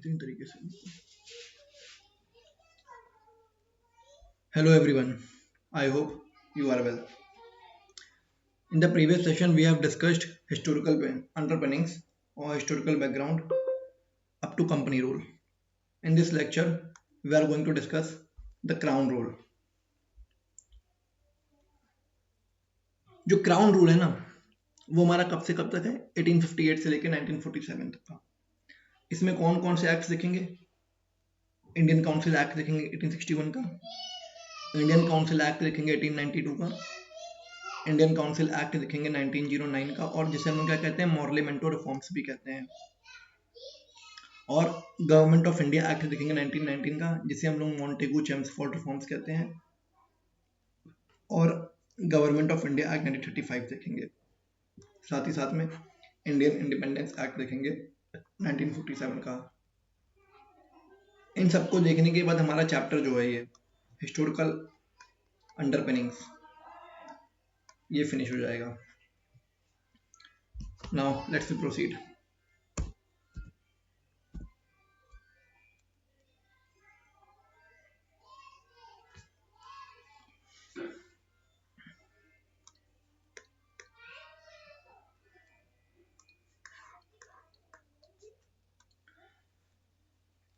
तीन तरीके से। Hello everyone, I hope you are well. In the previous session, we have discussed historical underpinnings or historical background up to company rule. In this lecture, we are going to discuss the crown rule. जो crown rule है ना, वो हमारा कब से कब तक है? 1858 से लेकर 1947 तक का। इसमें कौन कौन से एक्ट देखेंगे? इंडियन काउंसिल एक्ट देखेंगे 1861 का, इंडियन काउंसिल एक्ट देखेंगे 1892 का, इंडियन काउंसिल एक्ट देखेंगे 1909 का, और जिसे हम क्या कहते हैं, मॉर्लेमेंटो रिफॉर्म्स भी कहते हैं। और गवर्नमेंट ऑफ इंडिया एक्ट देखेंगे 1919 का, जिसे हम लोग मॉन्टेगू चेम्सफोर्ड रिफॉर्म्स कहते हैं। और गवर्नमेंट ऑफ इंडिया एक्ट 1935 देखेंगे। साथ ही साथ में इंडियन इंडिपेंडेंस एक्ट देखेंगे 1947 का। इन सबको देखने के बाद हमारा चैप्टर जो है ये हिस्टोरिकल अंडरपिनिंग्स ये फिनिश हो जाएगा। Now let's proceed.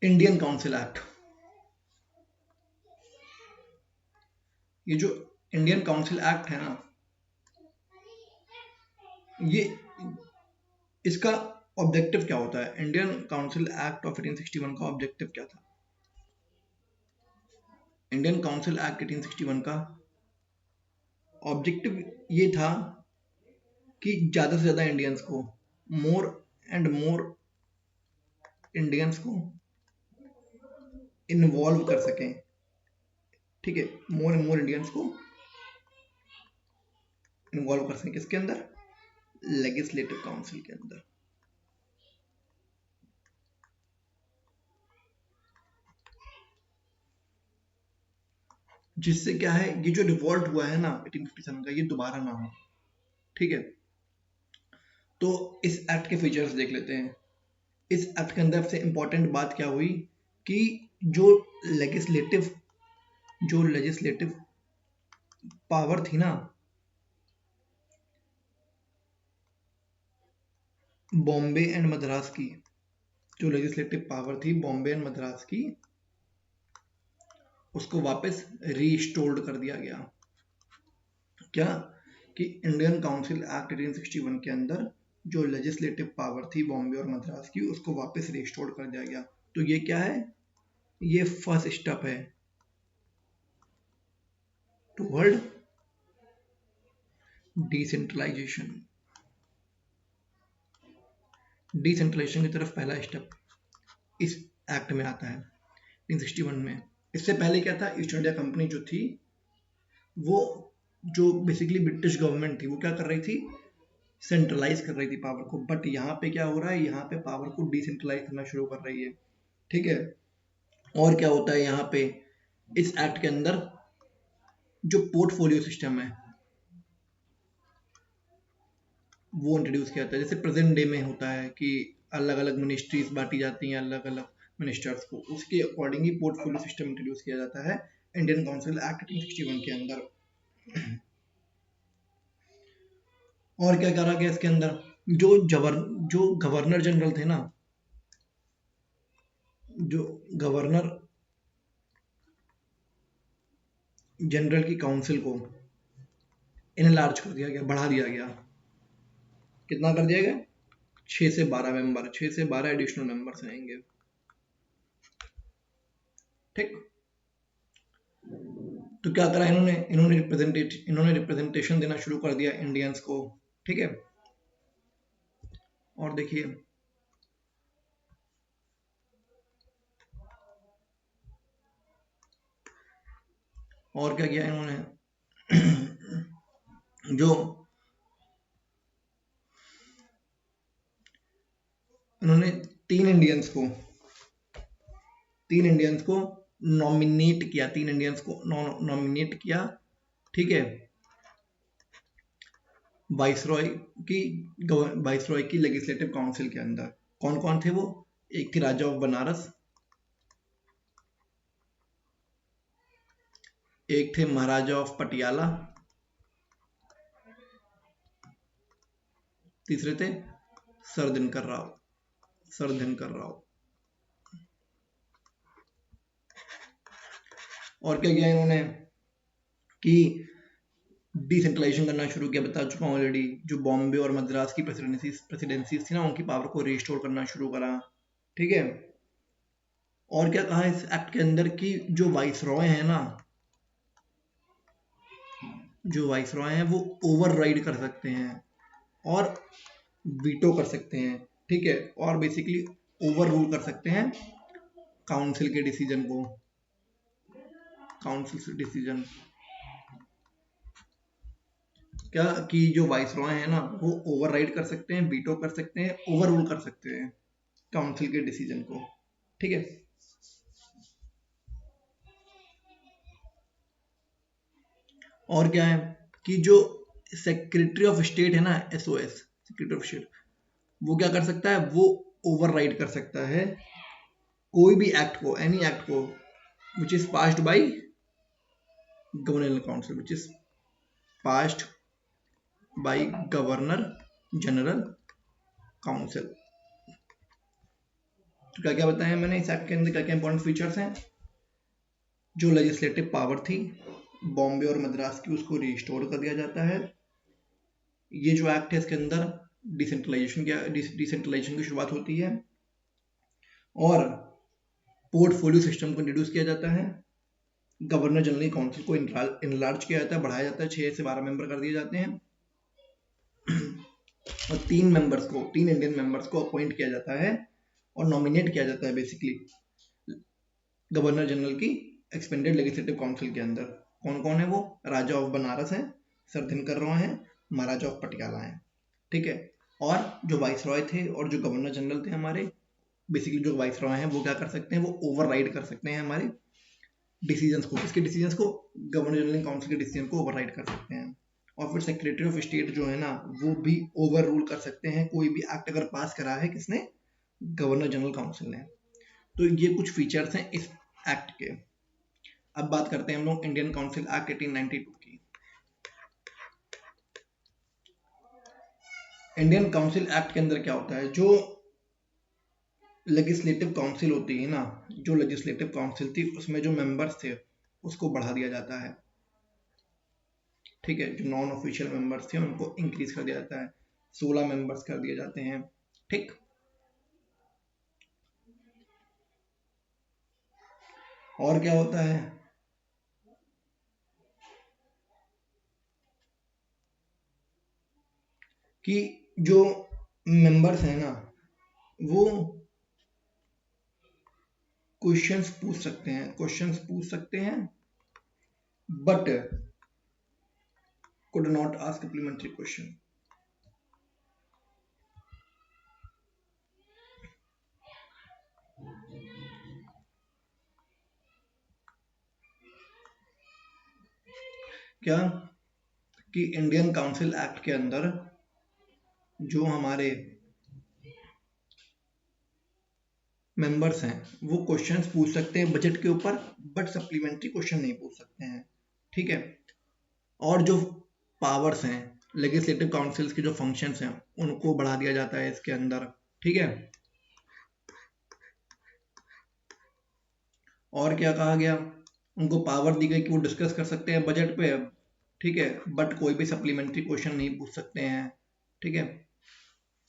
Indian council act, ये जो इंडियन काउंसिल एक्ट है ना, ये इसका ऑब्जेक्टिव क्या होता है? इंडियन काउंसिल एक्ट ऑफ 1861 का ऑब्जेक्टिव क्या था? इंडियन काउंसिल एक्ट 1861 का ऑब्जेक्टिव ये था कि ज्यादा से ज्यादा इंडियंस को, मोर एंड मोर इंडियंस को इन्वॉल्व कर सकें। ठीक है, मोर एंड मोर इंडियंस को इन्वॉल्व कर सकें किसके अंदर? लेजिस्लेटिव काउंसिल के अंदर। जिससे क्या है, ये जो रिवॉल्ट हुआ है ना 1857 का, ये दोबारा ना हो। ठीक है, तो इस एक्ट के फीचर्स देख लेते हैं। इस एक्ट के अंदर से इंपॉर्टेंट बात क्या हुई कि जो लेजिस्लेटिव पावर थी ना, बॉम्बे एंड मद्रास की, जो लेजिस्लेटिव पावर थी बॉम्बे एंड मद्रास की, उसको वापस रीस्टोर्ड कर दिया गया। क्या कि इंडियन काउंसिल एक्ट 1861 के अंदर जो लेजिस्लेटिव पावर थी बॉम्बे और मद्रास की, उसको वापस रिस्टोर कर दिया गया। तो ये क्या है? ये फर्स्ट स्टेप है टुवर्ड डिसेंट्रलाइजेशन। डिसेंट्रलाइजेशन की तरफ पहला स्टेप इस एक्ट में आता है 1861 में। इससे पहले क्या था? ईस्ट इंडिया कंपनी जो थी, वो जो बेसिकली ब्रिटिश गवर्नमेंट थी, वो क्या कर रही थी? सेंट्रलाइज कर रही थी पावर को। बट यहाँ पे क्या हो रहा है? यहाँ पे पावर को डिसेंट्रलाइज करना शुरू कर रही है। ठीक है, और क्या होता है यहाँ पे इस एक्ट के अंदर? जो पोर्टफोलियो सिस्टम है वो इंट्रोड्यूस किया जाता है। जैसे प्रेजेंट डे में होता है कि अलग अलग मिनिस्ट्रीज बांटी जाती हैं अलग अलग मिनिस्टर्स को, उसके अकॉर्डिंग ही पोर्टफोलियो सिस्टम इंट्रोड्यूस किया जाता है इंडियन काउंसिल एक्ट 1861 के अंदर। और क्या करा गया इसके अंदर? जो गवर्नर जनरल थे ना, जो गवर्नर जनरल की काउंसिल को इनलार्ज कर दिया गया, बढ़ा दिया गया। कितना कर दिया गया? 6 से 12 मेंबर, 6 से 12 एडिशनल मेंबर्स आएंगे। ठीक, तो क्या करा इन्होंने रिप्रेजेंटेशन देना शुरू कर दिया इंडियंस को। ठीक है, और देखिए और क्या किया इन्होंने जो इन्होंने तीन इंडियंस को नॉमिनेट किया। ठीक है, वाइसरॉय की लेजिस्लेटिव काउंसिल के अंदर। कौन कौन थे वो? एक थे राजा ऑफ बनारस, एक थे महाराजा ऑफ पटियाला, तीसरे थे सर दिनकर राव, सर दिनकर राव। और क्या किया इन्होंने कि डिसेंट्रलाइजेशन करना शुरू किया, बता चुका हूँ ऑलरेडी। जो बॉम्बे और मद्रास की प्रेसिडेंसीज थी ना, उनकी पावर को रिस्टोर करना शुरू करा, ठीक है। और क्या कहा इस एक्ट के अंदर कि जो वाइसरॉय है ना, जो वाइसरॉय हैं वो ओवरराइड कर सकते हैं और वीटो कर सकते हैं, ठीक है, और बेसिकली ओवर रूल कर सकते हैं काउंसिल के डिसीजन को, काउंसिल डिसीजन। क्या कि जो वाइसरॉय है ना वो ओवरराइड कर सकते हैं, वीटो कर सकते हैं, ओवर रूल कर सकते हैं काउंसिल के डिसीजन को, ठीक है। और क्या है कि जो सेक्रेटरी ऑफ स्टेट है ना, एसओएस, सेक्रेटरी ऑफ स्टेट, वो क्या कर सकता है, वो ओवरराइड कर सकता है कोई भी एक्ट को, एनी एक्ट को which is passed by governor council, which is passed by governor general council. तो क्या क्या बताया मैंने इस एक्ट के अंदर, क्या क्या इंपॉर्टेंट फीचर्स हैं। जो लेजिस्लेटिव पावर थी बॉम्बे और मद्रास की, उसको रिस्टोर कर दिया जाता है। ये जो एक्ट है इसके अंदर डिसेंट्रलाइजेशन की शुरुआत होती है और पोर्टफोलियो सिस्टम को इंट्रोड्यूस किया जाता है। गवर्नर जनरल काउंसिल को इनलार्ज किया जाता है, बढ़ाया जाता है, 6 से 12 मेंबर कर दिए जाते हैं और 3 इंडियन मेंबर्स को अपॉइंट किया जाता है और नॉमिनेट किया जाता है बेसिकली गवर्नर जनरल की एक्सपेंडेड लेजिस्लेटिव काउंसिल के अंदर। कौन कौन है वो? राजा ऑफ बनारस है, सर दिनकर राव है, महाराजा ऑफ पटियाला है, ठीक है। और जो वाइसरॉय थे और जो गवर्नर जनरल थे हमारे, बेसिकली जो वाइसरॉय हैं वो क्या कर सकते हैं, वो ओवरराइड कर सकते हैं हमारे डिसीजंस को। किसके डिसीजंस को? गवर्नर जनरल काउंसिल के डिसीजन को ओवरराइड कर सकते हैं। और फिर सेक्रेटरी ऑफ स्टेट जो है ना, वो भी ओवर रूल कर सकते हैं कोई भी एक्ट अगर पास करा है किसने, गवर्नर जनरल काउंसिल ने। तो ये कुछ फीचर्स हैं इस एक्ट के। अब बात करते हैं हम लोग इंडियन काउंसिल एक्ट 1892 की। इंडियन काउंसिल एक्ट के अंदर क्या होता है, जो लेजिस्लेटिव काउंसिल होती है ना, जो लेजिस्लेटिव काउंसिल थी उसमें जो मेंबर्स थे उसको बढ़ा दिया जाता है, ठीक है। जो नॉन ऑफिशियल मेंबर्स थे उनको इंक्रीज कर दिया जाता है, 16 मेंबर्स कर दिए जाते हैं, ठीक। और क्या होता है कि जो मेंबर्स हैं ना वो क्वेश्चंस पूछ सकते हैं but could not ask supplementary question। क्या कि इंडियन काउंसिल एक्ट के अंदर जो हमारे मेंबर्स हैं वो क्वेश्चंस पूछ सकते हैं बजट के ऊपर, बट सप्लीमेंट्री क्वेश्चन नहीं पूछ सकते हैं, ठीक है। और जो पावर्स हैं, लेजिस्लेटिव काउंसिल्स के जो फंक्शंस हैं उनको बढ़ा दिया जाता है इसके अंदर, ठीक है। और क्या कहा गया, उनको पावर दी गई कि वो डिस्कस कर सकते हैं बजट पे, ठीक है, बट कोई भी सप्लीमेंट्री क्वेश्चन नहीं पूछ सकते हैं, ठीक है।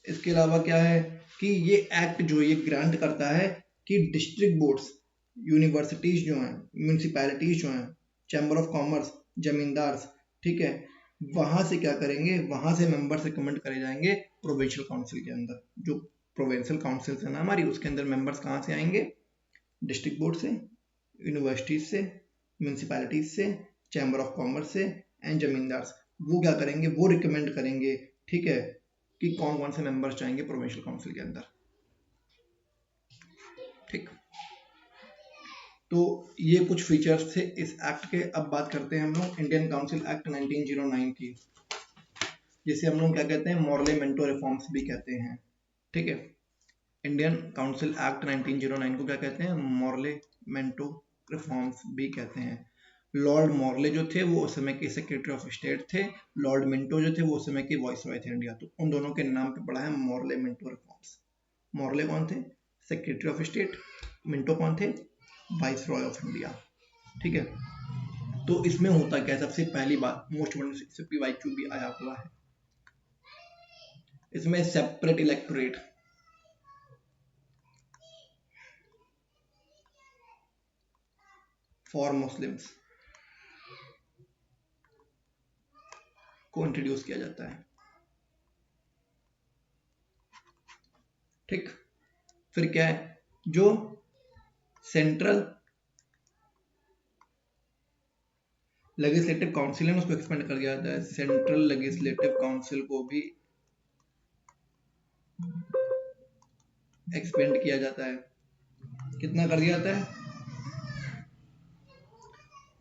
इसके अलावा क्या है कि ये एक्ट जो ये ग्रांट करता है कि डिस्ट्रिक्ट बोर्ड्स, यूनिवर्सिटीज जो हैं, म्यूनिसिपैलिटीज जो हैं, चैम्बर ऑफ कॉमर्स, जमींदार्स, ठीक है, वहां से क्या करेंगे, वहां से मेंबर्स रिकमेंड करे जाएंगे प्रोविंशियल काउंसिल के अंदर। जो प्रोविंशियल काउंसिल है ना हमारी, उसके अंदर मेंबर्स कहाँ से आएंगे? डिस्ट्रिक्ट बोर्ड से, यूनिवर्सिटीज से, म्यूनिसिपैलिटीज से, चैम्बर ऑफ कॉमर्स से एंड जमींदार्स। वो क्या करेंगे, वो रिकमेंड करेंगे, ठीक है, कि कौन कौन से मेंबर्स चाहेंगे प्रोविंशियल काउंसिल के अंदर, ठीक। तो ये कुछ फीचर्स थे इस एक्ट के। अब बात करते हैं हम लोग इंडियन काउंसिल एक्ट 1909 की, जिसे हम लोग क्या कहते हैं, मॉर्ले मेंटो रिफॉर्म्स भी कहते हैं, ठीक है। इंडियन काउंसिल एक्ट 1909 को क्या कहते हैं? मॉर्ले-मेंटो रिफॉर्म्स भी कहते हैं। लॉर्ड मॉर्ले जो थे वो उस समय के सेक्रेटरी ऑफ स्टेट थे, लॉर्ड मिंटो जो थे वो उस समय के वॉइसरॉय थे इंडिया। तो उन दोनों के नाम पे पड़ा है मॉर्ले मेंटो रिफॉर्म्स। मॉर्ले कौन थे? Secretary of state. मिंटो कौन थे? Viceroy of India. ठीक है, तो इसमें होता क्या है? सबसे पहली बात, मोस्ट PYQ भी आया हुआ है इसमें, सेपरेट इलेक्टोरेट। फॉर मुस्लिम्स को इंट्रोड्यूस किया जाता है। ठीक, फिर क्या है? जो सेंट्रल लेजिस्लेटिव काउंसिल है उसको एक्सपेंड कर दिया जाता है। सेंट्रल लेजिस्लेटिव काउंसिल को भी एक्सपेंड किया जाता है। कितना कर दिया जाता है?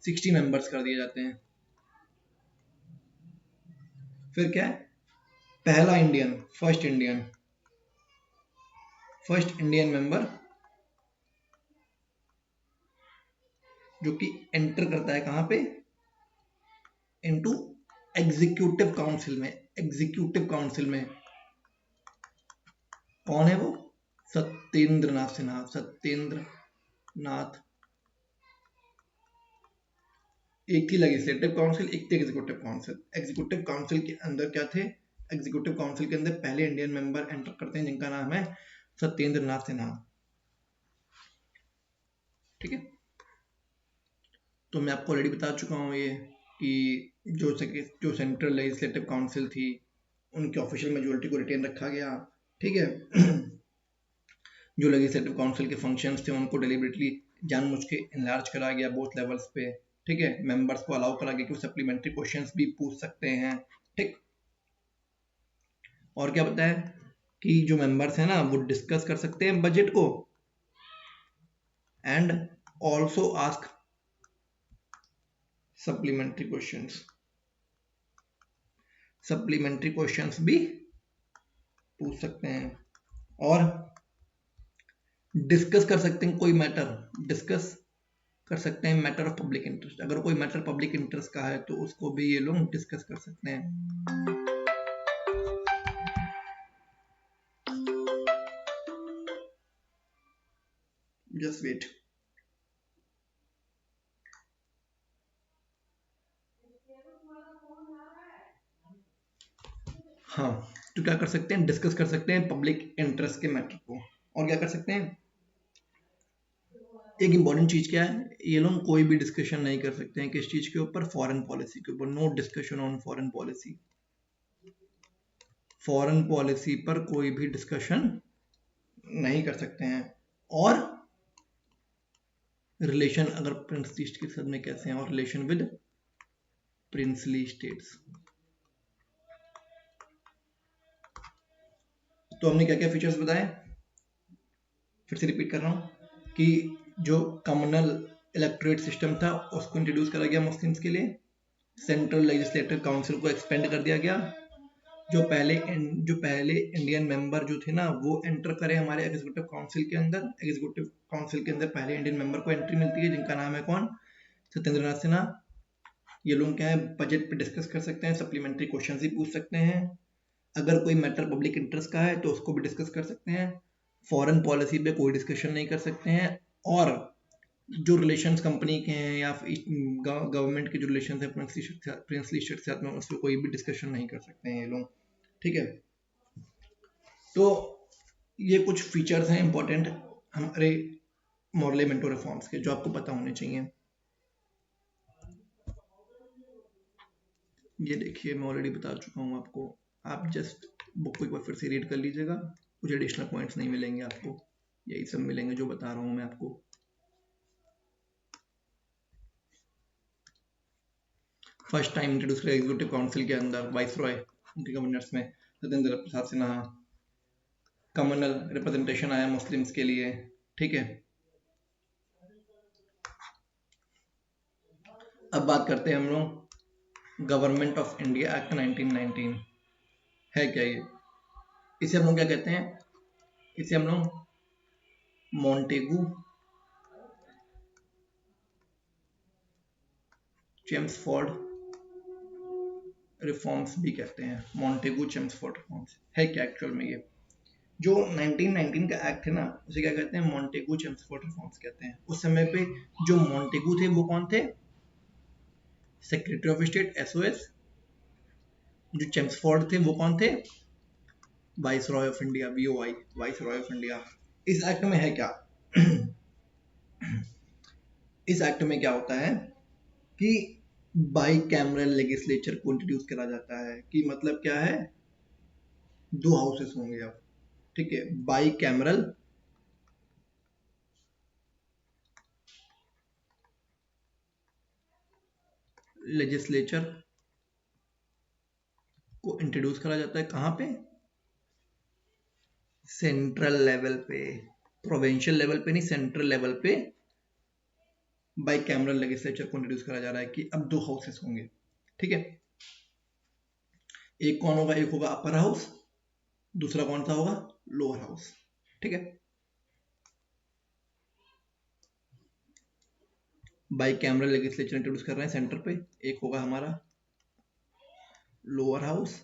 60 मेंबर्स कर दिए जाते हैं। फिर क्या है? पहला इंडियन, फर्स्ट इंडियन मेंबर जो कि एंटर करता है कहां पे? इनटू एग्जीक्यूटिव काउंसिल में। एग्जीक्यूटिव काउंसिल में कौन है वो? सत्येंद्रनाथ सिन्हा। सत्येंद्रनाथ। एक थी लेजिस्लेटिव काउंसिल, एक थी एग्जीक्यूटिव काउंसिल। एग्जीक्यूटिव काउंसिल के अंदर क्या थे? एग्जीक्यूटिव काउंसिल के अंदर पहले इंडियन मेंबर एंटर करते हैं जिनका नाम है सत्येंद्रनाथ सिन्हा। ठीक है, तो मैं आपको ऑलरेडी बता चुका हूँ ये कि जो सेंट्रल लेजिस्लेटिव काउंसिल थी उनकी ऑफिशियल मेजोरिटी को रिटेन रखा गया। ठीक है, जो लेजिस्लेटिव काउंसिल के फंक्शंस थे उनको डेलिबरेटली जानबूझ के इनलार्ज करा गया बोथ लेवल्स पे। ठीक है, मेंबर्स को अलाउ करा गया कि वो सप्लीमेंट्री क्वेश्चंस भी पूछ सकते हैं। ठीक, और क्या बताया कि जो मेंबर्स हैं ना वो डिस्कस कर सकते हैं बजट को and also ask supplementary questions भी पूछ सकते हैं और डिस्कस कर सकते हैं कोई मैटर। डिस्कस कर सकते हैं मैटर ऑफ पब्लिक इंटरेस्ट। अगर कोई मैटर पब्लिक इंटरेस्ट का है तो उसको भी ये लोग डिस्कस कर सकते हैं। Just wait. हाँ, तो क्या कर सकते हैं? डिस्कस कर सकते हैं पब्लिक इंटरेस्ट के मैटर को। और क्या कर सकते हैं? एक इंपॉर्टेंट चीज क्या है? ये लोग कोई भी डिस्कशन नहीं कर सकते हैं किस चीज के ऊपर? फॉरेन पॉलिसी के ऊपर। No discussion on foreign policy. Foreign policy पर कोई भी डिस्कशन नहीं कर सकते हैं। और रिलेशन अगर प्रिंसली स्टेट के साथ में कैसे हैं? और रिलेशन विद प्रिंसली स्टेट्स। तो हमने क्या क्या फीचर्स बताए? फिर से रिपीट कर रहा हूं कि जो कम्युनल इलेक्टोरेट सिस्टम था उसको इंट्रोड्यूस करा गया मुस्लिम्स के लिए। सेंट्रल लेजिस्लेटिव काउंसिल को एक्सपेंड कर दिया गया। जो पहले इंडियन मेंबर जो थे ना वो एंटर करे हमारे एग्जीक्यूटिव काउंसिल के अंदर। एग्जीक्यूटिव काउंसिल के अंदर पहले इंडियन मेंबर को एंट्री मिलती है जिनका नाम है कौन? सत्येंद्रनाथ सिन्हा। ये लोग क्या है? बजट पे डिस्कस कर सकते हैं, सप्लीमेंट्री क्वेश्चन भी पूछ सकते हैं। अगर कोई मैटर पब्लिक इंटरेस्ट का है तो उसको भी डिस्कस कर सकते हैं। फॉरेन पॉलिसी पे कोई डिस्कशन नहीं कर सकते हैं। और जो रिलेशंस कंपनी के हैं या गवर्नमेंट के जो रिलेशन है प्रिंसली स्टेट के साथ में उस पर कोई भी डिस्कशन नहीं कर सकते हैं ये लोग। ठीक है, तो ये कुछ फीचर्स हैं इंपॉर्टेंट हमारे मॉर्ले मेंटो रिफॉर्म्स के जो आपको पता होने चाहिए। ये देखिए मैं ऑलरेडी बता चुका हूँ आपको। आप जस्ट बुक को एक बार फिर से रीड कर लीजिएगा। कुछ एडिशनल पॉइंट्स नहीं मिलेंगे आपको, यही सब मिलेंगे जो बता रहा हूँ मैं आपको। फर्स्ट टाइम इंट्रोड्यूस किया एग्जीक्यूटिव काउंसिल के अंदर वाइसरॉय उनके गवर्नर्स में सत्येंद्र प्रसाद सिन्हा। कम्युनल रिप्रेजेंटेशन आया मुस्लिम्स के लिए। ठीक है, अब बात करते हैं हम लोग गवर्नमेंट ऑफ इंडिया एक्ट 1919 है क्या ये? इसे हम लोग क्या कहते हैं? इसे हम लोग मॉन्टेगू चेम्सफोर्ड रिफॉर्म्स भी कहते हैं। मॉन्टेगू चेम्सफोर्ड रिफॉर्म्स है क्या एक्चुअल में? ये जो 1919 का एक्ट है ना, उसे क्या कहते हैं? मॉन्टेगू चेम्सफोर्ड रिफॉर्म्स कहते हैं। उस समय पे जो मॉन्टेगू थे वो कौन थे? Secretary of state, SOS. जो चेम्सफोर्ड थे वो कौन थे? Vice Roy of India, VOI, vice Roy of India. इस एक्ट में है क्या? इस एक्ट में क्या होता है कि बाई कैमरल लेजिस्लेचर को इंट्रोड्यूस करा जाता है। कि मतलब क्या है? दो हाउसेस होंगे अब, ठीक है? बाई कैमरल लेजिस्लेचर को इंट्रोड्यूस करा जाता है। कहाँ पे? सेंट्रल लेवल पे, प्रोविंशियल लेवल पे नहीं, सेंट्रल लेवल पे बाई कैमरल लेजिस्लेचर को इंट्रोड्यूस करा जा रहा है कि अब दो हाउसेस होंगे, ठीक है? एक कौन होगा? एक होगा अपर हाउस, दूसरा कौन सा होगा? लोअर हाउस, ठीक है? बाई कैमरल लेजिस्लेचर इंट्रोड्यूस कर रहे हैं सेंटर पे। एक होगा हमारा लोअर हाउस,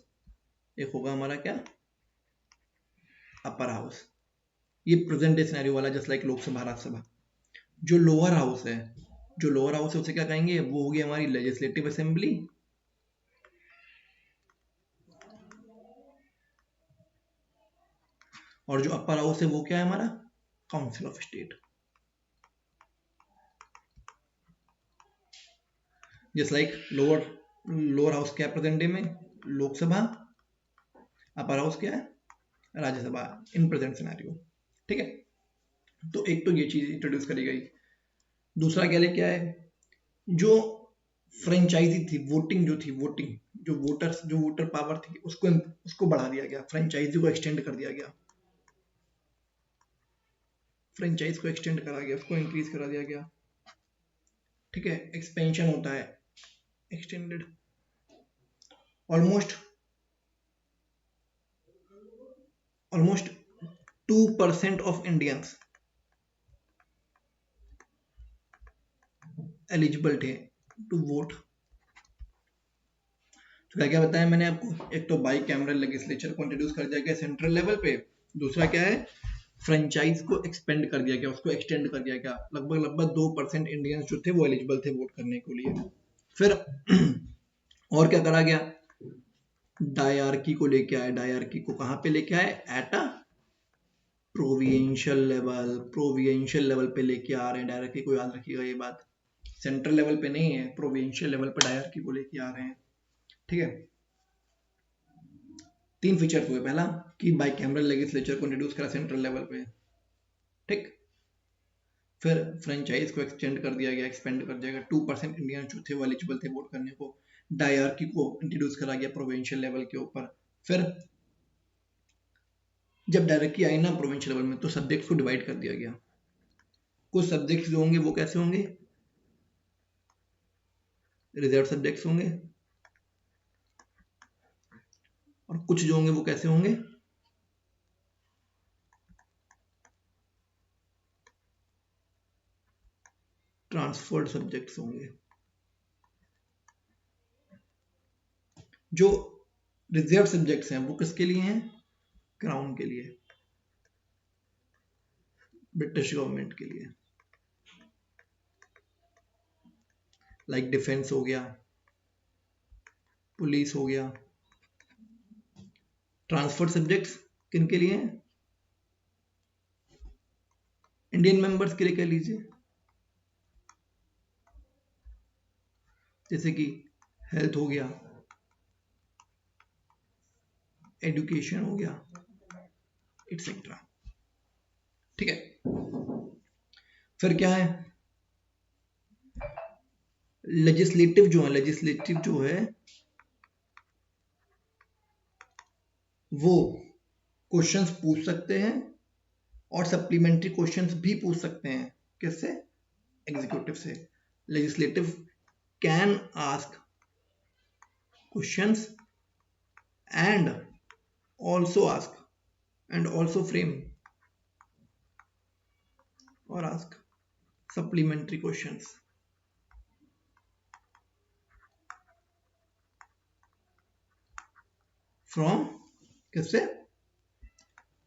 एक होगा हमारा क्या? Upper house. ये प्रेजेंट डे सिनेरियो वाला, जस्ट लाइक लोकसभा राज्यसभा। जो लोअर हाउस है, जो लोअर हाउस है उसे क्या कहेंगे? वो होगी हमारी लेजिस्लेटिव असेंबली। और जो अपर हाउस है वो क्या है हमारा? Council of state. Just like lower house क्या है प्रेजेंट डे में? लोकसभा। अपर हाउस क्या है? राज्यसभा, इन प्रेजेंट सिनेरियो, ठीक है? तो एक तो ये चीज इंट्रोड्यूस करी गई। दूसरा क्या लेके आए? जो फ्रेंचाइजी थी, वोटिंग जो थी, वोटिंग जो वोटर्स, जो वोटर पावर थी, उसको बढ़ा दिया गया। फ्रेंचाइजी को एक्सटेंड कर दिया गया। फ्रेंचाइज को एक्सटेंड करा गया, उसको इंक्रीज करा दिया गया, ठीक है? एक्सपेंशन होता है, extended. Almost almost 2% of Indians eligible थे टू वोट। तो क्या क्या बताया मैंने आपको? एक तो बाई कैमरल लेजिस्लेचर को इंट्रोड्यूस कर दिया गया सेंट्रल लेवल पे। दूसरा क्या है? फ्रेंचाइज को एक्सपेंड कर दिया गया, उसको एक्सटेंड कर दिया गया। लगभग लगभग 2% इंडियंस जो थे वो एलिजिबल थे वोट करने के लिए। फिर और क्या करा गया? डायरकी को लेके आए। डायरकी को कहाँ पे लेके आए? At a provincial level. Provincial level पे लेके आ रहे हैं डायरकी को, याद रखिएगा ये बात। सेंट्रल लेवल पे नहीं है, प्रोविंशियल लेवल पे डायरकी को लेके आ रहे हैं, ठीक है? तीन फीचर हुए। पहला कि बाई कैमरल लेजिस्लेचर को इंट्रोड्यूस करा सेंट्रल लेवल पे, ठीक? फिर फ्रेंचाइज को एक्सटेंड कर दिया गया, एक्सपेंड कर दिया गया। 2% इंडियन जो थे वो एलिजिबल थे वोट करने को। डायरकी को इंट्रोड्यूस करा गया प्रोविंशियल लेवल के ऊपर। फिर जब डायरकी आई ना प्रोविंशियल लेवल में, तो सब्जेक्ट्स को डिवाइड कर दिया गया। कुछ सब्जेक्ट्स जो होंगे वो कैसे होंगे? रिजर्व सब्जेक्ट्स होंगे। और कुछ जो होंगे वो कैसे होंगे? ट्रांसफर्ड सब्जेक्ट्स होंगे। जो रिजर्व सब्जेक्ट्स हैं वो किसके लिए हैं? क्राउन के लिए, ब्रिटिश गवर्नमेंट के लिए। लाइक डिफेंस हो गया, पुलिस हो गया। ट्रांसफर्ड सब्जेक्ट्स किन के लिए हैं? इंडियन मेंबर्स के लिए कह लीजिए, जैसे कि हेल्थ हो गया, एजुकेशन हो गया, एटसेट्रा, ठीक है? फिर क्या है? लेजिस्लेटिव जो है वो क्वेश्चंस पूछ सकते हैं और सप्लीमेंट्री क्वेश्चंस भी पूछ सकते हैं। किससे? एग्जीक्यूटिव से। Legislative can ask questions and also ask and also frame और आस्क सप्लीमेंट्री क्वेश्चंस फ्रॉम किससे,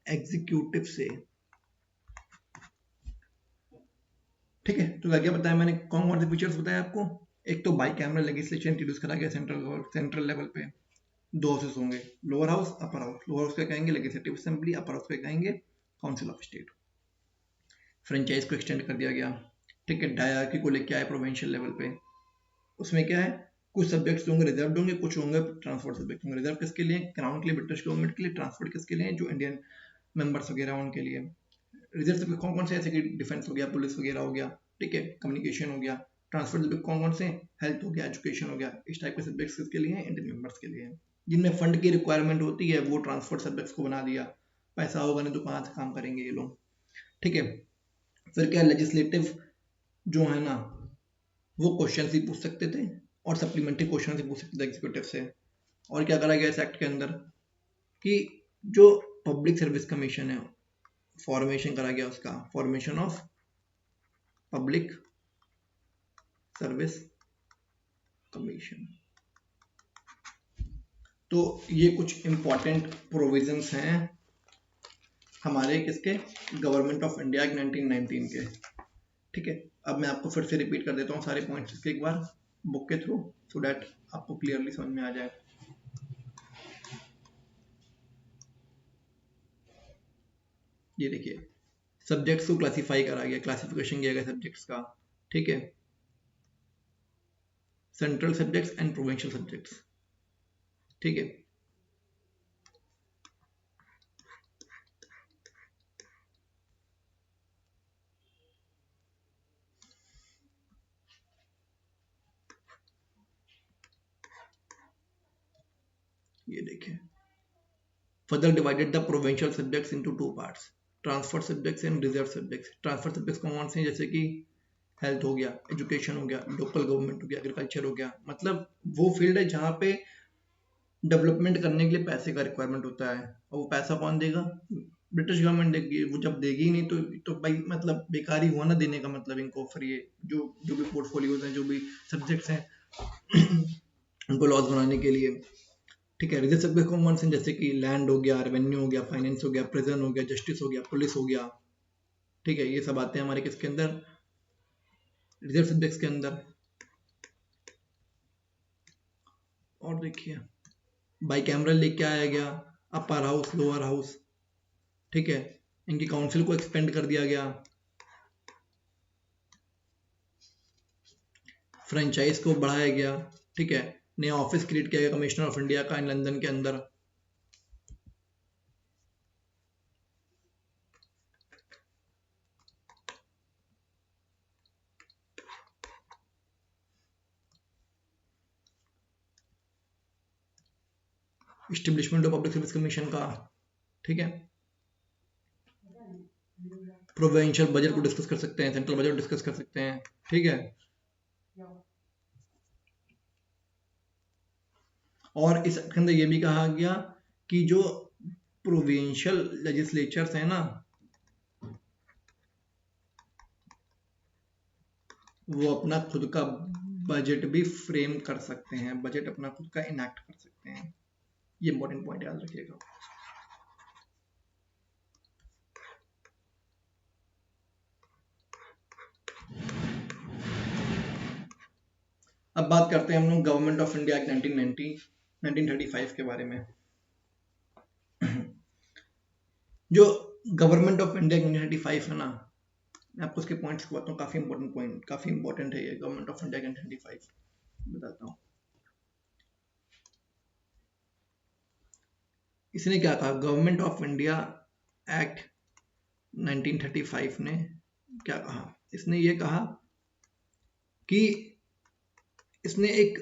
एग्जीक्यूटिव से। ठीक है, तो क्या क्या बताया मैंने, कौन कौन से फीचर्स बताए आपको। एक तो बाई कैमरा लेजिस्लेशन इंट्रोड्यूस करा गया सेंट्रल लेवल पे, दो हाउसेस होंगे, lower house upper house. Lower house क्या कहेंगे लेजिस्लेटिव असेंबली, अपर हाउस क्या कहेंगे काउंसिल ऑफ स्टेट। फ्रेंचाइज को एक्सटेंड कर दिया गया। ठीक है, डायरार्की को लेके आए प्रोविंशियल लेवल पे। उसमें क्या है, कुछ सब्जेक्ट्स होंगे रिजर्व होंगे, कुछ होंगे ट्रांसपोर्ट सब्जेक्ट होंगे। रिजर्व किसके लिए, क्राउन के लिए, ब्रिटिश गवर्नमेंट के लिए। ट्रांसपोर्ट किसके लिए, जो इंडियन मेंबर्स वगैरह उनके लिए। रिजर्व सब्जेक्ट कौन कौन से, ऐसे कि डिफेंस हो गया, पुलिस वगैरह हो गया, ठीक है, कम्युनिकेशन हो गया। ट्रांसपोर्ट सब्जेक्ट कौन कौन से, हेल्थ हो गया, एजुकेशन हो गया। इस टाइप के सब्जेक्ट्स किसके लिए हैं, इंडियन मेंबर्स के लिए। जिनमें फंड की रिक्वायरमेंट होती है वो ट्रांसपोर्ट सब्जेक्ट्स को बना दिया। पैसा होगा नहीं तो कहाँ से काम करेंगे ये लोग। ठीक है, फिर क्या लेजिस्लेटिव जो है ना, वो क्वेश्चन ही पूछ सकते थे और सप्लीमेंट्री क्वेश्चन ही पूछ सकते थे एग्जीक्यूटिव से। और क्या करा गया इस एक्ट के अंदर कि जो पब्लिक सर्विस कमीशन है, फॉर्मेशन करा गया उसका, formation of public service commission. तो ये कुछ इंपॉर्टेंट प्रोविजंस हैं हमारे किसके, गवर्नमेंट ऑफ इंडिया के 1919 के। ठीक है, अब मैं आपको फिर से रिपीट कर देता हूँ सारे पॉइंट्स इसके एक बार बुक के थ्रू, सो दैट आपको क्लियरली समझ में आ जाए। ये देखिए, सब्जेक्ट्स को क्लासिफाई करा गया, क्लासिफिकेशन किया गया सब्जेक्ट्स का। ठीक है, central subjects and provincial subjects. ठीक है, ये देखिए, further divided the provincial subjects into two parts, transfer subjects and reserve subjects. Transfer subjects कौन से हैं, जैसे कि हेल्थ हो गया, एजुकेशन हो गया, लोकल गवर्नमेंट हो गया, एग्रीकल्चर हो गया। मतलब वो फील्ड है जहाँ पे डेवलपमेंट करने के लिए पैसे का रिक्वायरमेंट होता है, और वो पैसा कौन देगा, ब्रिटिश गवर्नमेंट देगी। वो जब देगी ही नहीं तो भाई मतलब बेकार ही हुआ ना देने का मतलब इनको। फिर ये जो जो भी पोर्टफोलियोज हैं, जो भी सब्जेक्ट्स हैं उनको लॉस बनाने के लिए। ठीक है, रिजर्व सब्जेक्ट कौन कौन से, जैसे कि लैंड हो गया, रेवेन्यू हो गया, फाइनेंस हो गया, प्रिजन हो गया, जस्टिस हो गया, पुलिस हो गया। ठीक है, ये सब आते हैं हमारे किसके अंदर, रिजर्व सब्जेक्ट्स के अंदर। और देखिए, बाई कैमरल लेके आया गया, अपर हाउस, लोअर हाउस। ठीक है, इनकी काउंसिल को एक्सपेंड कर दिया गया, फ्रेंचाइज को बढ़ाया गया। ठीक है, नया ऑफिस क्रिएट किया गया कमिश्नर ऑफ इंडिया का इन लंदन के अंदर। Establishment of public service commission का। ठीक है, प्रोविंशियल बजट को डिस्कस कर सकते हैं, सेंट्रल बजट डिस्कस कर सकते हैं। ठीक है, और इस के अंदर ये भी कहा गया कि जो प्रोविंशियल लेजिस्लेचर्स हैं ना, वो अपना खुद का बजट भी फ्रेम कर सकते हैं, बजट अपना खुद का इनैक्ट कर सकते हैं। ये इंपॉर्टेंट पॉइंट याद रखिएगा। अब बात करते हैं हम लोग गवर्नमेंट ऑफ इंडिया एक्ट 1935 के बारे में। जो गवर्नमेंट ऑफ इंडिया 1935 है ना, मैं आपको उसके पॉइंट्स को बताता हूँ, काफी इंपॉर्टेंट पॉइंट, काफी इंपॉर्टेंट है ये गवर्नमेंट ऑफ इंडिया 1935, बताता हूँ। इसने क्या कहा, गवर्नमेंट ऑफ इंडिया एक्ट 1935 ने क्या कहा, इसने ये कहा कि इसने एक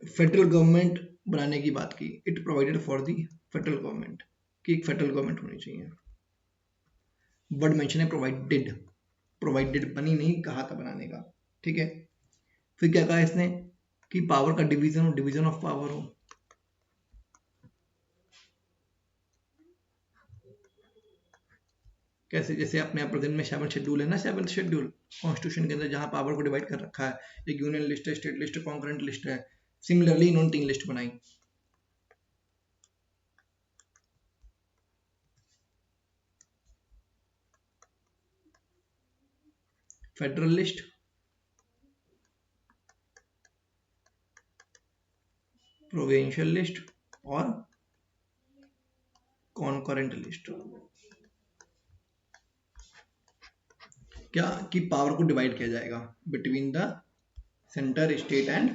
फेडरल गवर्नमेंट बनाने की बात की। It provided for the federal government, कि एक फेडरल गवर्नमेंट होनी चाहिए। वर्ड मेंशन है प्रोवाइडेड, प्रोवाइडेड बनी नहीं, कहा था बनाने का। ठीक है, फिर क्या कहा इसने कि पावर का डिवीजन हो, डिवीजन ऑफ पावर हो। कैसे, जैसे अपने यहाँ प्रेजेंट में 7 शेड्यूल है ना, 7th शेड्यूल कॉन्स्टिट्यूशन के अंदर, जहाँ पावर को डिवाइड कर रखा है, एक यूनियन लिस्ट है, स्टेट लिस्ट, कॉन्करेंट लिस्ट है। सिमिलरली इन्होंने 3 लिस्ट बनाई। फेडरल लिस्ट, प्रोविंशियल लिस्ट और कॉन्करेंट लिस्ट। क्या कि पावर को डिवाइड किया जाएगा between the centre, state and,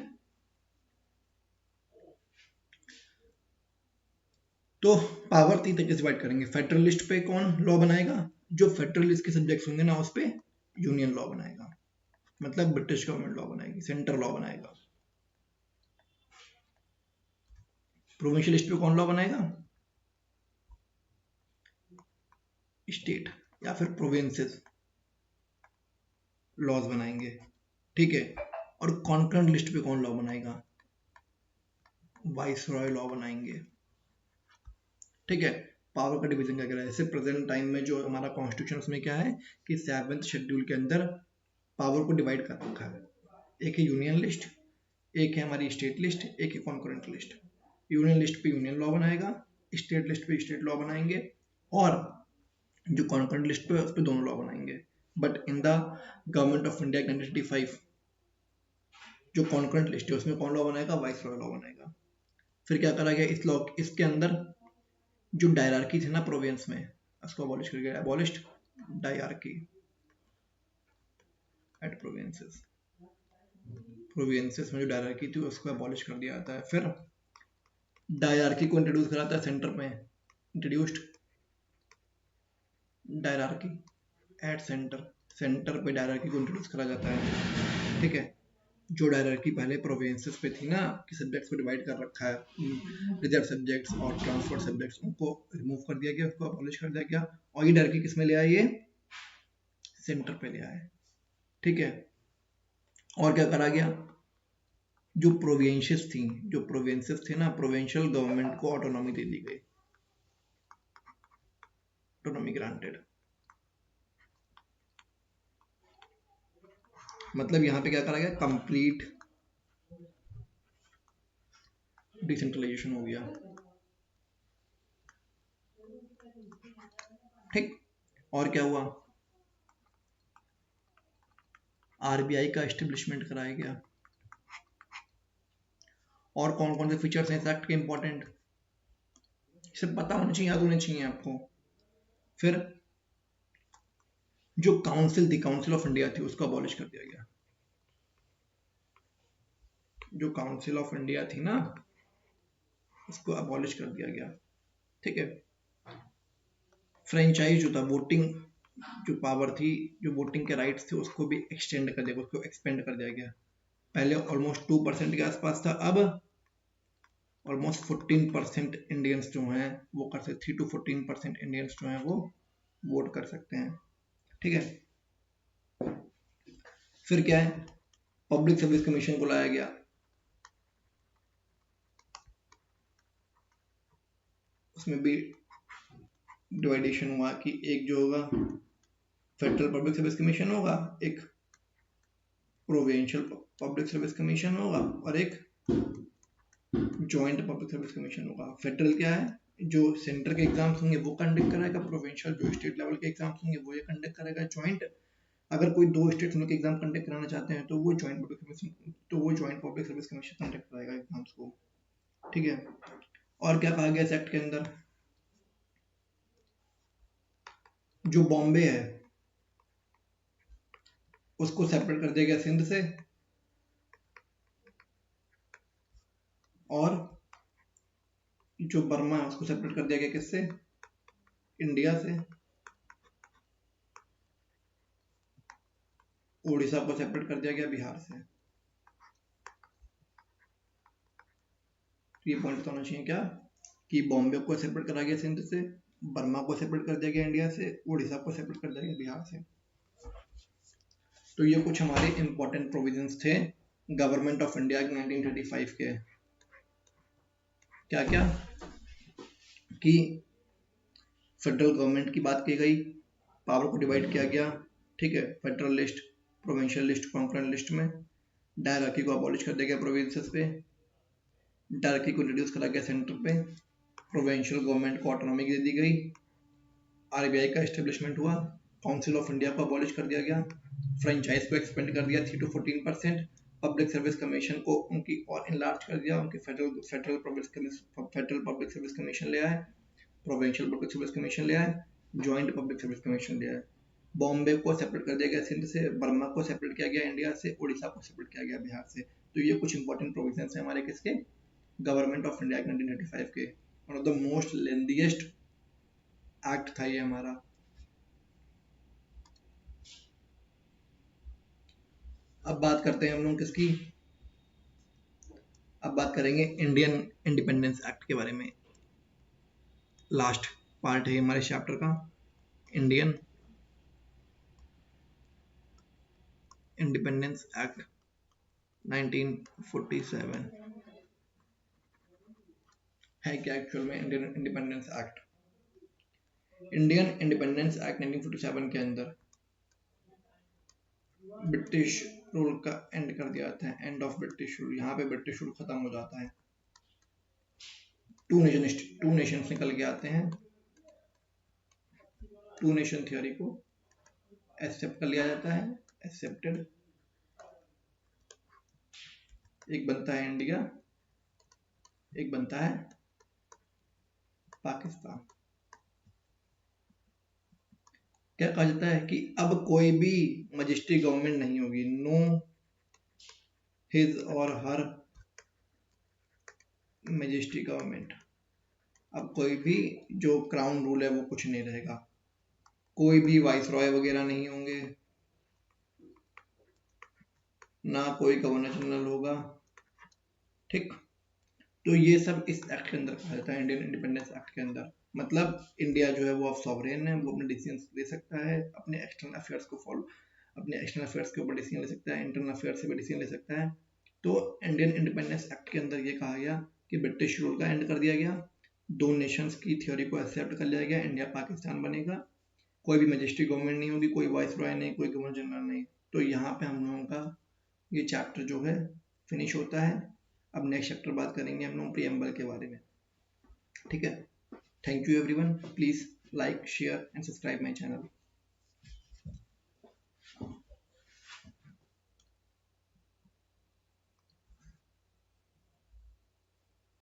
तो पावर 3 तरीके से डिवाइड करेंगे। फेडरल लिस्ट पे कौन लॉ बनाएगा? जो फेडरल लिस्ट के सब्जेक्ट्स होंगे ना, उस पे यूनियन लॉ बनाएगा, मतलब ब्रिटिश गवर्नमेंट लॉ बनाएगी, सेंटर लॉ बनाएगा। प्रोविंशियल लिस्ट पे कौन लॉ बनाएगा? स्टेट या फिर प्रोविंसेस लॉज बनाएंगे, ठीक है। और कॉन्करेंट लिस्ट पे कौन लॉ बनाएगा? वाइसरॉय लॉ बनाएंगे, ठीक है। पावर का डिवीजन क्या कह रहा है? जैसे प्रेजेंट टाइम में जो हमारा कॉन्स्टिट्यूशन, उसमें क्या है कि 7th शेड्यूल के अंदर पावर को डिवाइड कर रखा है। एक है यूनियन लिस्ट, एक है हमारी स्टेट लिस्ट, एक है कॉन्करेंट लिस्ट। यूनियन लिस्ट पे यूनियन लॉ बनाएगा, स्टेट लिस्ट पे स्टेट लॉ बनाएंगे, और जो कॉन्करेंट लिस्ट पे उस पे दोनों लॉ बनाएंगे। But in the government of India 1935, जो कॉन्करेंट लिस्ट है उसमें कौन लॉ बनाएगा? वाइसरॉय लॉ बनाएगा। फिर क्या करा गया इस लॉ, इसके अंदर जो डायरार्की थी ना प्रोविंस में, उसको अबॉलिश कर गया, अबॉलिश्ड डायरार्की एट प्रोविंसेस। प्रोविंसेस में जो डायरार्की थी उसको अबॉलिश कर दिया जाता है। फिर डायरार्की को इंट्रोड्यूस कराता है सेंटर में, इंट्रोड्यूस्ड डायरार्की एट सेंटर। सेंटर पे डायरार्की को इंट्रोड्यूस करा जाता है, ठीक है। जो डायरार्की पहले प्रोविंसेस पे थी ना, कि सब्जेक्ट्स को डिवाइड कर रखा है, रिजर्व सब्जेक्ट्स और ट्रांसफर सब्जेक्ट्स, उनको रिमूव कर दिया गया, उसको अबॉलिश कर दिया गया। और ये डायरार्की किस में ले आए? ये सेंटर पे ले आए, ठीक है। और क्या करा गया? जो प्रोविंसेस थी, जो प्रोविंसेस थे ना, प्रोविंशियल गवर्नमेंट को ऑटोनॉमी दे दी गई, ऑटोनॉमी ग्रांटेड। मतलब यहाँ पे क्या करा गया? कंप्लीट डिसेंट्रलाइजेशन हो गया, ठीक। और क्या हुआ? आरबीआई का एस्टेब्लिशमेंट कराया गया। और कौन कौन से फीचर्स हैं इस एक्ट के इंपॉर्टेंट, सब पता होने चाहिए, याद होने चाहिए आपको। फिर जो काउंसिल थी, काउंसिल ऑफ इंडिया थी, उसको अबॉलिश कर दिया गया। जो काउंसिल ऑफ इंडिया थी ना, उसको अबॉलिश कर दिया गया, ठीक है। फ्रेंचाइज जो था, वोटिंग जो पावर थी, जो वोटिंग के राइट्स थे, उसको भी एक्सटेंड कर दिया, उसको एक्सपेंड कर दिया गया। पहले ऑलमोस्ट 2% के आसपास था, अब ऑलमोस्ट 14% इंडियंस जो हैं वो कर सकते, 3 to 14% इंडियंस जो हैं वो वोट कर सकते हैं, ठीक है। फिर क्या है? पब्लिक सर्विस कमीशन को लाया गया। उसमें भी डिवाइडेशन हुआ कि एक जो होगा फेडरल पब्लिक सर्विस कमीशन होगा, एक प्रोविंशियल पब्लिक सर्विस कमीशन होगा, और एक जॉइंट पब्लिक सर्विस कमीशन होगा। फेडरल क्या है? जो सेंटर के एग्जाम्स होंगे वो कंडक्ट कराएगा, प्रोविंशियल जो स्टेट लेवल के एग्जाम्स होंगे वो ये कंडक्ट करेगा, जॉइंट अगर कोई 2 स्टेट्स मिलकर एग्जाम कंडक्ट कराना चाहते हैं तो वो joint public service commission conduct कराएगा एग्जाम्स को, ठीक है। और क्या कहा गया इस एक्ट के अंदर? जो बॉम्बे है उसको सेपरेट कर दिया गया सिंध से, और जो बर्मा है उसको सेपरेट कर दिया गया किससे? इंडिया से। उड़ीसा को सेपरेट कर दिया गया बिहार से। तो ये पॉइंट तो होना चाहिए क्या, कि बॉम्बे को सेपरेट करा गया सिंध से, बर्मा को सेपरेट कर दिया गया इंडिया से, उड़ीसा को सेपरेट कर दिया गया बिहार से। तो ये कुछ हमारे इंपॉर्टेंट प्रोविजंस थे गवर्नमेंट ऑफ इंडिया के 1935 के। क्या क्या? कि फेडरल गवर्नमेंट की बात की गई, पावर को डिवाइड किया गया, ठीक है, federal list, provincial list, concurrent list में। डायरार्की को अबॉलिश कर दिया गया प्रोविंसेस पे, डायरार्की को रिड्यूस करा गया सेंटर पे, प्रोविंशियल गवर्नमेंट को ऑटोनॉमी दे दी गई, आरबीआई का एस्टेब्लिशमेंट हुआ, काउंसिल ऑफ इंडिया को अबॉलिश कर दिया गया, फ्रेंचाइज को एक्सपेंड कर दिया 3 to 14%, पब्लिक सर्विस कमीशन को उनकी और इनलार्ज कर दिया, उनके फेडरल पब्लिक सर्विस कमीशन ले आए, प्रोविंशियल पब्लिक सर्विस कमीशन ले आए, जॉइंट पब्लिक सर्विस कमीशन ले आए। बॉम्बे को सेपरेट कर दिया गया सिंध से, बर्मा को सेपरेट किया गया इंडिया से, उड़ीसा को सेपरेट किया गया बिहार से। तो ये कुछ इंपॉर्टेंट प्रोविजंस हैं हमारे किसके, गवर्नमेंट ऑफ इंडिया 1935 के। One of the most lengthiest act था ये हमारा। अब बात करते हैं हम लोग किसकी, अब बात करेंगे इंडियन इंडिपेंडेंस एक्ट के बारे में। लास्ट पार्ट है हमारे चैप्टर का, इंडियन इंडिपेंडेंस एक्ट 1947 है क्या एक्चुअल में Indian independence act. Indian independence act 1947 के अंदर ब्रिटिश रूल का एंड कर दिया जाता है, एंड ऑफ ब्रिटिश रूल। यहाँ पे ब्रिटिश रूल खत्म हो जाता है, टू नेशंस निकल के आते हैं, टू नेशन थियोरी को एक्सेप्ट कर लिया जाता है, एक्सेप्टेड। एक बनता है इंडिया, एक बनता है पाकिस्तान। क्या कहा जाता है कि अब कोई भी मजिस्ट्री गवर्नमेंट नहीं होगी, नो हिज और हर मजिस्ट्री गवर्नमेंट। अब कोई भी जो क्राउन रूल है वो कुछ नहीं रहेगा, कोई भी वाइस रॉय वगैरह नहीं होंगे, ना कोई गवर्नर जनरल होगा, ठीक। तो ये सब इस एक्ट के अंदर कहा जाता है, इंडियन इंडिपेंडेंस एक्ट के अंदर। मतलब इंडिया जो है वो अब सॉवरेन है, वो अपने डिसीजन ले सकता है, अपने एक्सटर्नल अफेयर्स को फॉलो, अपने एक्सटर्नल अफेयर्स के ऊपर डिसीजन ले सकता है, इंटरनल अफेयर्स से भी डिसीजन ले सकता है। तो इंडियन इंडिपेंडेंस एक्ट के अंदर ये कहा गया कि ब्रिटिश रूल का एंड कर दिया गया, दो नेशंस की थ्योरी को एक्सेप्ट कर लिया गया, इंडिया पाकिस्तान बनेगा, कोई भी मजिस्ट्री गवर्नमेंट नहीं होगी, कोई वाइस रॉय नहीं, कोई गवर्नर जनरल नहीं। तो यहाँ पे हम लोगों का ये चैप्टर जो है फिनिश होता है। अब नेक्स्ट चैप्टर बात करेंगे हम लोग प्रीएम्बल के बारे में, ठीक है। Thank you everyone, please like share and subscribe my channel.